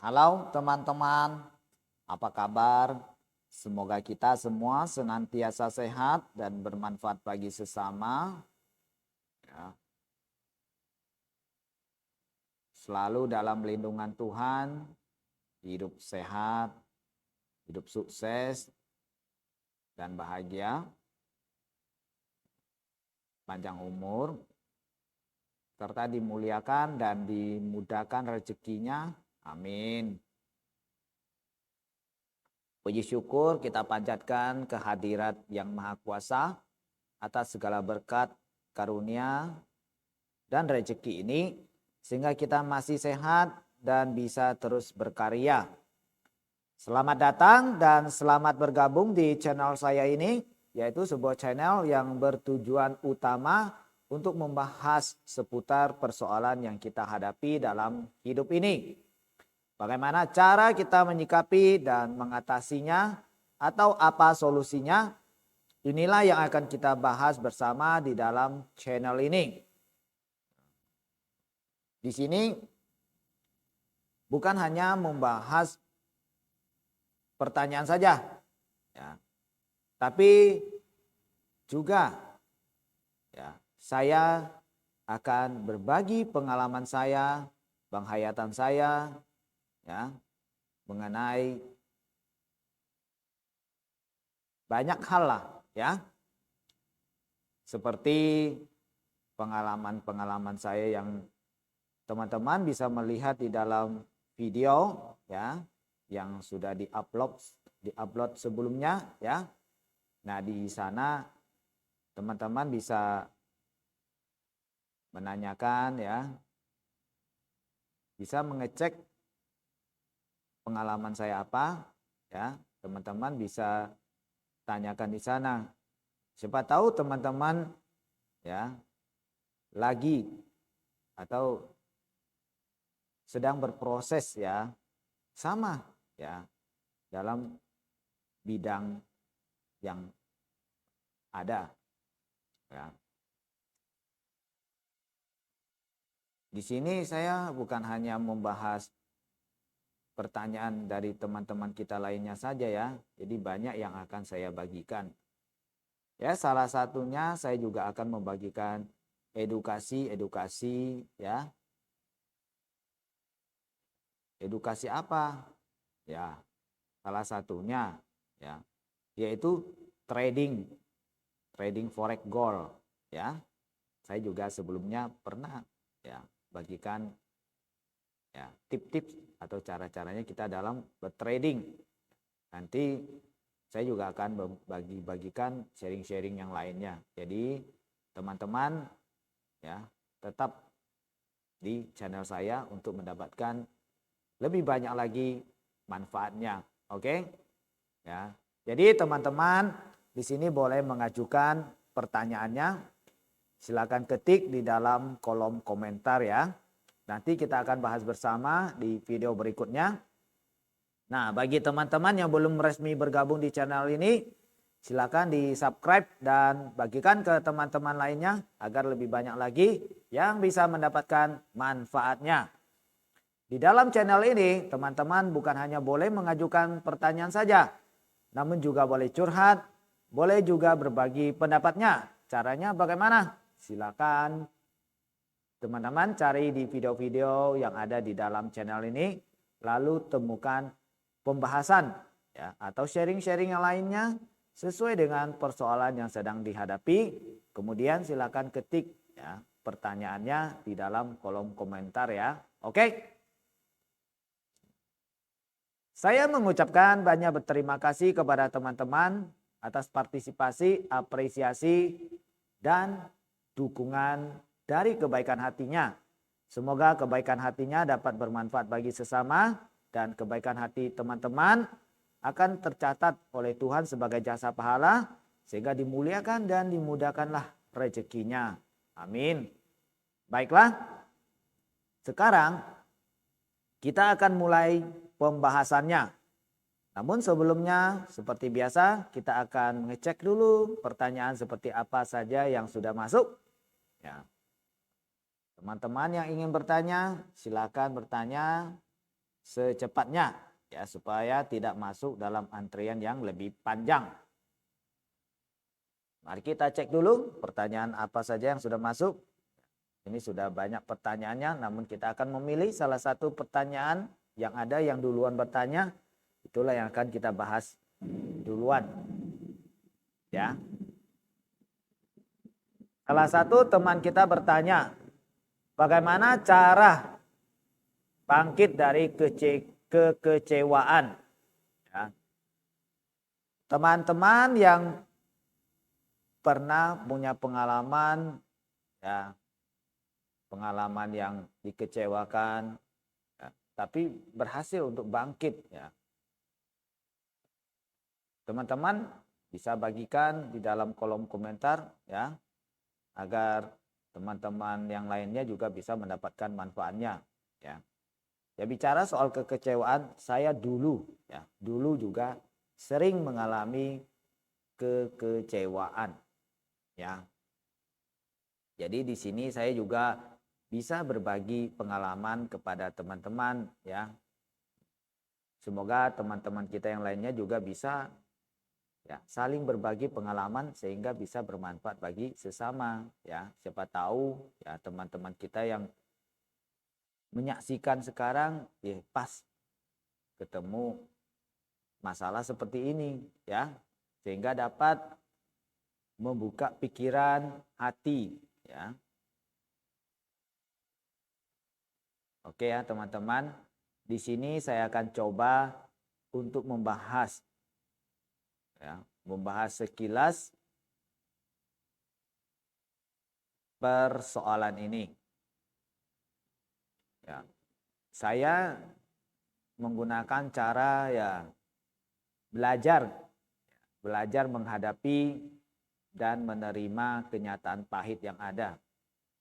Halo teman-teman, apa kabar? Semoga kita semua senantiasa sehat dan bermanfaat bagi sesama. Ya. Selalu dalam lindungan Tuhan, hidup sehat, hidup sukses, dan bahagia, panjang umur, serta dimuliakan dan dimudahkan rezekinya. Amin. Puji syukur kita panjatkan kehadirat Yang Maha Kuasa atas segala berkat, karunia, dan rezeki ini sehingga kita masih sehat dan bisa terus berkarya. Selamat datang dan selamat bergabung di channel saya ini, yaitu sebuah channel yang bertujuan utama untuk membahas seputar persoalan yang kita hadapi dalam hidup ini. Bagaimana cara kita menyikapi dan mengatasinya atau apa solusinya? Inilah yang akan kita bahas bersama di dalam channel ini. Di sini bukan hanya membahas pertanyaan saja, ya, tapi juga ya, saya akan berbagi pengalaman saya, penghayatan saya, ya, mengenai banyak hal lah, ya, seperti pengalaman-pengalaman saya yang teman-teman bisa melihat di dalam video, ya, yang sudah diupload sebelumnya, ya. Nah, di sana teman-teman bisa menanyakan, ya, bisa mengecek pengalaman saya apa, ya. Teman-teman bisa tanyakan di sana. Siapa tahu teman-teman, ya, lagi atau sedang berproses, ya, sama, ya, dalam bidang yang ada, ya. Di sini saya bukan hanya membahas pertanyaan dari teman-teman kita lainnya saja, ya. Jadi banyak yang akan saya bagikan. Ya, salah satunya saya juga akan membagikan edukasi, ya. Edukasi apa? Ya, salah satunya, ya, yaitu trading forex gold, ya. Saya juga sebelumnya pernah, ya, bagikan, ya, tips-tips atau cara-caranya kita dalam bertrading. Nanti saya juga akan bagikan sharing-sharing yang lainnya. Jadi teman-teman, ya, tetap di channel saya untuk mendapatkan lebih banyak lagi manfaatnya. Oke? Ya. Jadi teman-teman di sini boleh mengajukan pertanyaannya. Silakan ketik di dalam kolom komentar, ya. Nanti kita akan bahas bersama di video berikutnya. Nah, bagi teman-teman yang belum resmi bergabung di channel ini, silakan di-subscribe dan bagikan ke teman-teman lainnya agar lebih banyak lagi yang bisa mendapatkan manfaatnya. Di dalam channel ini, teman-teman bukan hanya boleh mengajukan pertanyaan saja, namun juga boleh curhat, boleh juga berbagi pendapatnya. Caranya bagaimana? Silakan teman-teman cari di video-video yang ada di dalam channel ini, lalu temukan pembahasan, ya, atau sharing-sharing yang lainnya sesuai dengan persoalan yang sedang dihadapi. Kemudian silakan ketik, ya, pertanyaannya di dalam kolom komentar, ya. Oke. Saya mengucapkan banyak berterima kasih kepada teman-teman atas partisipasi, apresiasi, dan dukungan dari kebaikan hatinya. Semoga kebaikan hatinya dapat bermanfaat bagi sesama dan kebaikan hati teman-teman akan tercatat oleh Tuhan sebagai jasa pahala sehingga dimuliakan dan dimudahkanlah rezekinya. Amin. Baiklah, sekarang kita akan mulai pembahasannya. Namun sebelumnya seperti biasa kita akan mengecek dulu pertanyaan seperti apa saja yang sudah masuk. Ya. Teman-teman yang ingin bertanya silakan bertanya. secepatnya ya, supaya tidak masuk dalam antrian yang lebih panjang. Mari kita cek dulu pertanyaan apa saja yang sudah masuk. Ini sudah banyak pertanyaannya, namun kita akan memilih salah satu pertanyaan yang ada yang duluan bertanya, itulah yang akan kita bahas duluan. Ya. Salah satu teman kita bertanya, bagaimana cara bangkit dari kekecewaan? Ya. Teman-teman yang pernah punya pengalaman, ya, pengalaman yang dikecewakan, ya, tapi berhasil untuk bangkit, ya. Teman-teman bisa bagikan di dalam kolom komentar, ya, agar teman-teman yang lainnya juga bisa mendapatkan manfaatnya, ya. Ya, bicara soal kekecewaan, saya dulu juga sering mengalami kekecewaan, ya. Jadi di sini saya juga bisa berbagi pengalaman kepada teman-teman, ya. Semoga teman-teman kita yang lainnya juga bisa, ya, saling berbagi pengalaman sehingga bisa bermanfaat bagi sesama, ya. Siapa tahu ya teman-teman kita yang menyaksikan sekarang ya pas ketemu masalah seperti ini, ya, sehingga dapat membuka pikiran, hati, ya. Oke ya teman-teman, di sini saya akan coba untuk membahas, ya, membahas sekilas persoalan ini. Ya, saya menggunakan cara, ya, belajar menghadapi dan menerima kenyataan pahit yang ada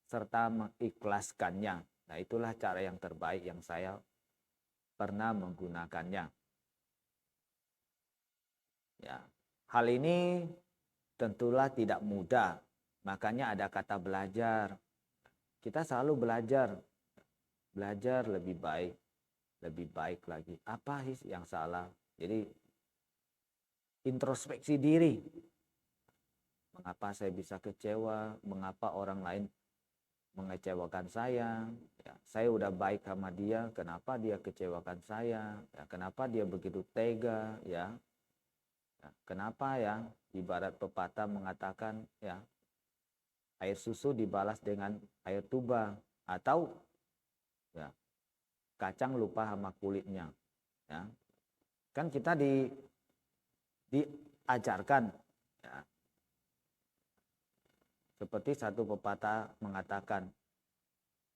serta mengikhlaskannya. Nah, itulah cara yang terbaik yang saya pernah menggunakannya. Ya, hal ini tentulah tidak mudah. Makanya ada kata belajar. Kita selalu belajar lebih baik lagi. Apa yang salah? Jadi introspeksi diri. Mengapa saya bisa kecewa? Mengapa orang lain mengecewakan saya? Ya, saya udah baik sama dia, kenapa dia kecewakan saya? Ya, kenapa dia begitu tega? Ya, kenapa ya? Ibarat pepatah mengatakan, ya, air susu dibalas dengan air tuba, atau ya, kacang lupa sama kulitnya. Ya, kan kita diajarkan, ya, seperti satu pepatah mengatakan,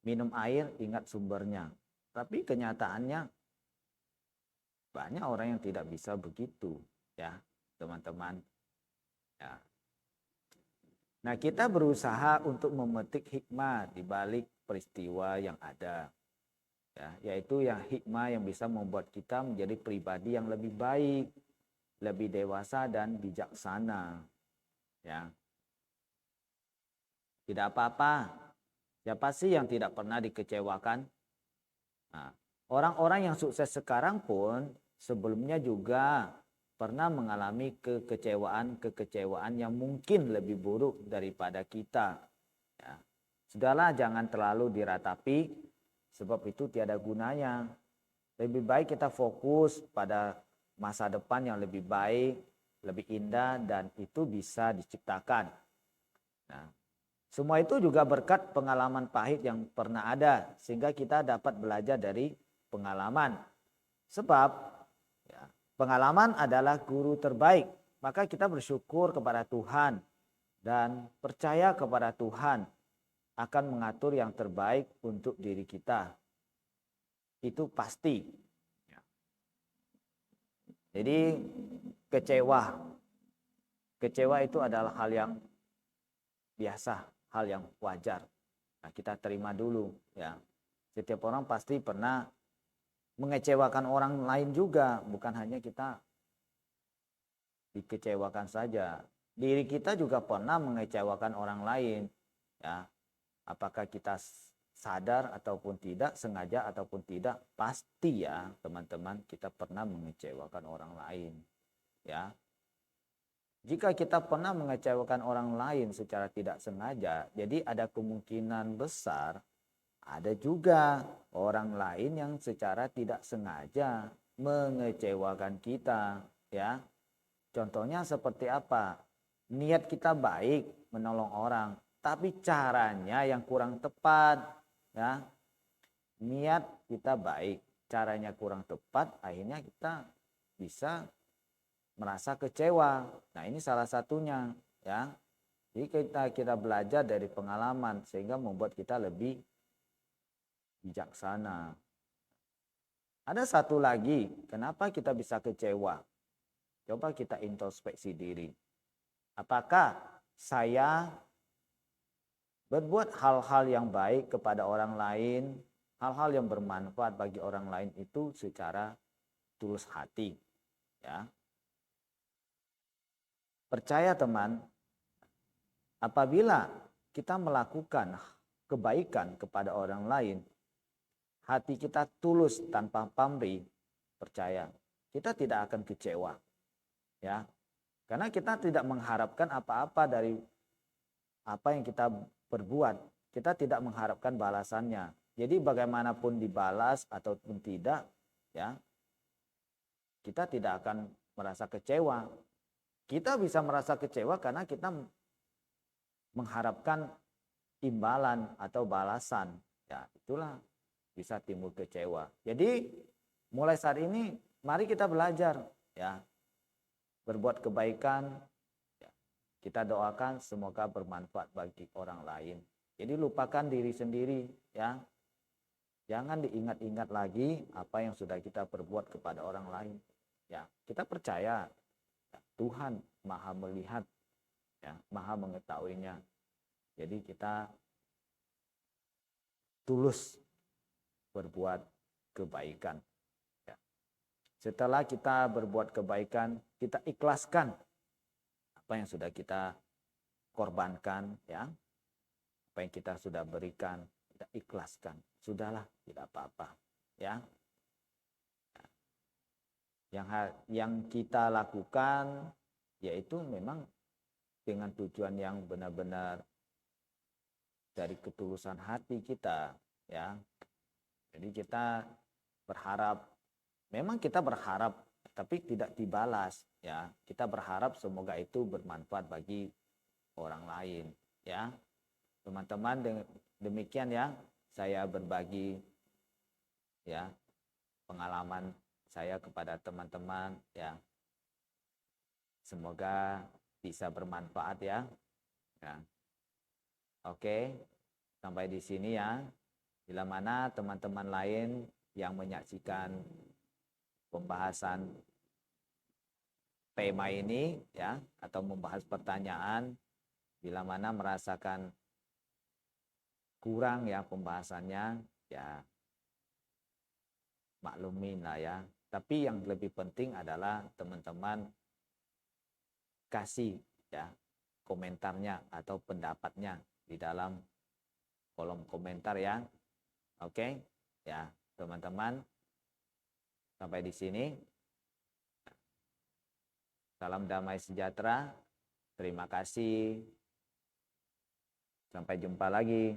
minum air ingat sumbernya. Tapi kenyataannya banyak orang yang tidak bisa begitu, ya teman-teman. Ya. Nah, kita berusaha untuk memetik hikmah di balik peristiwa yang ada, ya, yaitu yang hikmah yang bisa membuat kita menjadi pribadi yang lebih baik, lebih dewasa dan bijaksana, ya. Tidak apa-apa. Siapa sih yang tidak pernah dikecewakan? Nah, orang-orang yang sukses sekarang pun sebelumnya juga pernah mengalami kekecewaan yang mungkin lebih buruk daripada kita. Ya. Sudahlah, jangan terlalu diratapi, sebab itu tiada gunanya. Lebih baik kita fokus pada masa depan yang lebih baik, lebih indah, dan itu bisa diciptakan. Nah, semua itu juga berkat pengalaman pahit yang pernah ada, sehingga kita dapat belajar dari pengalaman. Sebab ya, pengalaman adalah guru terbaik, maka kita bersyukur kepada Tuhan dan percaya kepada Tuhan akan mengatur yang terbaik untuk diri kita. Itu pasti. Jadi kecewa itu adalah hal yang biasa, hal yang wajar. Nah, kita terima dulu, ya. Setiap orang pasti pernah mengecewakan orang lain juga, bukan hanya kita dikecewakan saja. Diri kita juga pernah mengecewakan orang lain, ya. Apakah kita sadar ataupun tidak, sengaja ataupun tidak, pasti ya teman-teman kita pernah mengecewakan orang lain. Ya, jika kita pernah mengecewakan orang lain secara tidak sengaja, jadi ada kemungkinan besar ada juga orang lain yang secara tidak sengaja mengecewakan kita, ya. Contohnya seperti apa? Niat kita baik menolong orang, tapi caranya yang kurang tepat, ya. Niat kita baik, caranya kurang tepat, akhirnya kita bisa merasa kecewa. Nah, ini salah satunya, ya. Jadi kita belajar dari pengalaman sehingga membuat kita lebih bijaksana. Ada satu lagi, kenapa kita bisa kecewa? Coba kita introspeksi diri. Apakah saya berbuat hal-hal yang baik kepada orang lain, hal-hal yang bermanfaat bagi orang lain itu secara tulus hati, ya. Percaya teman, apabila kita melakukan kebaikan kepada orang lain, hati kita tulus tanpa pamrih, percaya kita tidak akan kecewa, ya, karena kita tidak mengharapkan apa-apa dari apa yang kita perbuat. Kita tidak mengharapkan balasannya. Jadi bagaimanapun dibalas ataupun tidak, ya, kita tidak akan merasa kecewa. Kita bisa merasa kecewa karena kita mengharapkan imbalan atau balasan. Ya, itulah bisa timbul kecewa. Jadi mulai saat ini mari kita belajar, ya, berbuat kebaikan, ya, kita doakan semoga bermanfaat bagi orang lain. Jadi lupakan diri sendiri, ya. Jangan diingat-ingat lagi apa yang sudah kita perbuat kepada orang lain. Ya, kita percaya ya, Tuhan Maha melihat, ya, Maha mengetahuinya. Jadi kita tulus berbuat kebaikan. Ya. Setelah kita berbuat kebaikan, kita ikhlaskan apa yang sudah kita korbankan, ya, apa yang kita sudah berikan, kita ikhlaskan. Sudahlah, tidak apa-apa, ya. Yang kita lakukan yaitu memang dengan tujuan yang benar-benar dari ketulusan hati kita, ya. Jadi kita berharap, memang kita berharap tapi tidak dibalas, ya. Kita berharap semoga itu bermanfaat bagi orang lain, ya. Teman-teman, demikian ya saya berbagi, ya, pengalaman saya kepada teman-teman, ya. Semoga bisa bermanfaat, ya. Ya. Oke, sampai di sini ya. Bila mana teman-teman lain yang menyaksikan pembahasan tema ini, ya, atau membahas pertanyaan, bila mana merasakan kurang ya pembahasannya, ya maklumin lah ya. Tapi yang lebih penting adalah teman-teman kasih ya komentarnya atau pendapatnya di dalam kolom komentar, ya. Oke, ya teman-teman, sampai di sini. Salam damai sejahtera. Terima kasih. Sampai jumpa lagi.